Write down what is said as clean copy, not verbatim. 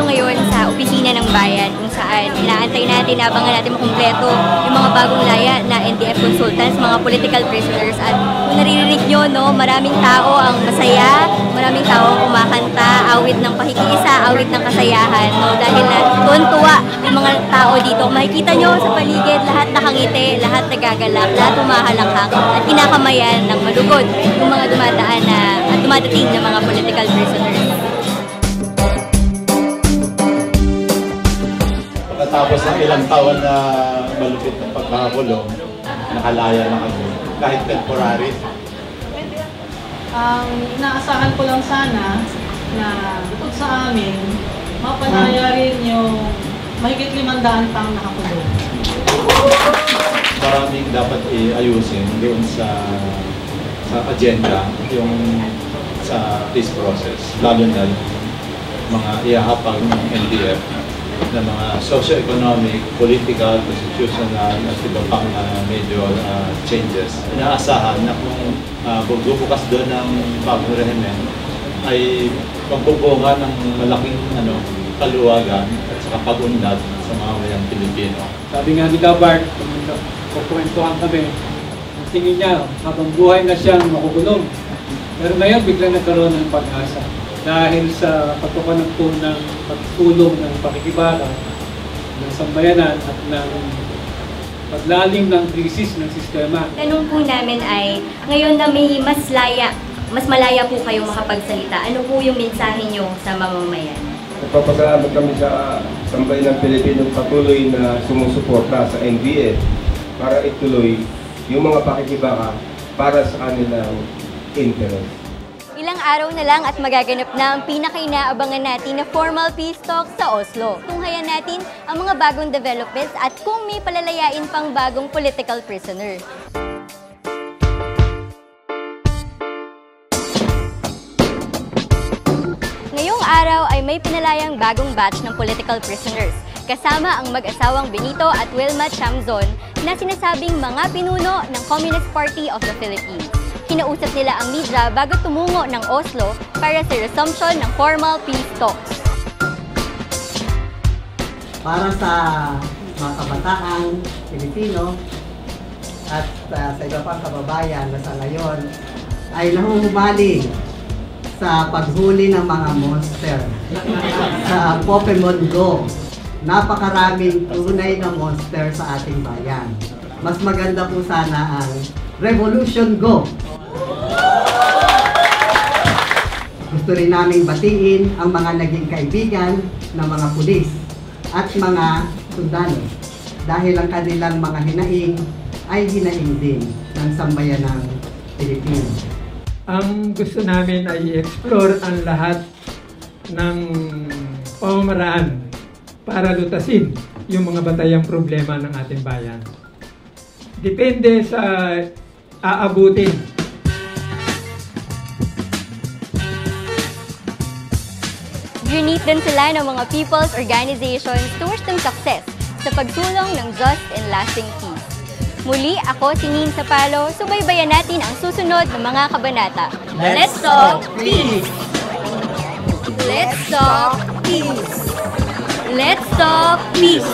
ngayon sa opisina ng bayan kung saan inaantay natin, abangan natin makumpleto yung mga bagong laya na NDF consultants, mga political prisoners. At kung naririnig nyo, no, maraming tao ang masaya, maraming tao ang kumakanta, awit ng pakikiisa, awit ng kasayahan. No, dahil na tuwan-tuwa yung mga tao dito. Makikita nyo sa paligid, lahat nakangiti, lahat nagagalak, lahat humahalangkang at kinakamayan ng malugod yung mga dumadaan na at dumadating na mga political prisoners. Pagkatapos ng ilang taon na malupit na pagkakakulong, nakalaya na kami, kahit temporary. Inaasahan ko lang sana na bukod sa amin, mapalaya rin yung mahigit 500 pang nakakulong. Maraming dapat iayusin doon sa agenda, yung sa peace process, lalo na mga iahapag ng NDF na mga socio-economic, political, constitutional at iba pang major changes. Inaasahan na kung bubukas doon ng bagong rehimen ay magbubunga ng malaking kaluwagan at saka pag-unlad sa mga mayang Pilipino. Sabi nga ni Bart, kukwentuhan kami, ang tingin niya, habang buhay na siyang makukulong. Pero ngayon, biglang nagkaroon ng pag-asa. Dahil sa patukanan po ng pagtulong ng pakikibaka, ng sambayanan at ng paglalim ng krisis ng sistema. Tanong po namin ay, ngayon na may mas malaya po kayong makapagsalita, ano po yung mensahe nyo sa mamamayan? Nagpapasalamat kami sa sambayanang Pilipino patuloy na sumusuporta sa NDF para ituloy yung mga pakikibaka para sa kanilang interest. Ilang araw na lang at magaganap na ang pinaka-inaabangan natin na formal peace talks sa Oslo. Tunghayan natin ang mga bagong developments at kung may palalayain pang bagong political prisoner. Ngayong araw ay may pinalayang bagong batch ng political prisoners, kasama ang mag-asawang Benito at Wilma Chamzon na sinasabing mga pinuno ng Communist Party of the Philippines. Kinausap nila ang media bago tumungo ng Oslo para sa resumption ng formal peace talks. Para sa mga kabataan Pilipino at sa iba pang kababayan na sa ngayon ay nahuhubali sa paghuli ng mga monster sa Pokemon Go. Napakaraming tunay na monster sa ating bayan. Mas maganda po sana ang Revolution Go! Gusto rin naming batiin ang mga naging kaibigan ng mga pulis at mga sundalo dahil ang kanilang mga hinaing ay hinaing din ng sambayanang Pilipino. Ang gusto namin ay i-explore ang lahat ng pamamaraan para lutasin yung mga batayang problema ng ating bayan. Depende sa aabutin. Unit din sila ng mga people's organizations towards ng success sa pagsulong ng just and lasting peace. Muli, ako si Nin Sapalo, subaybayan natin ang susunod na mga kabanata. Let's talk peace! Let's talk peace! Let's talk peace!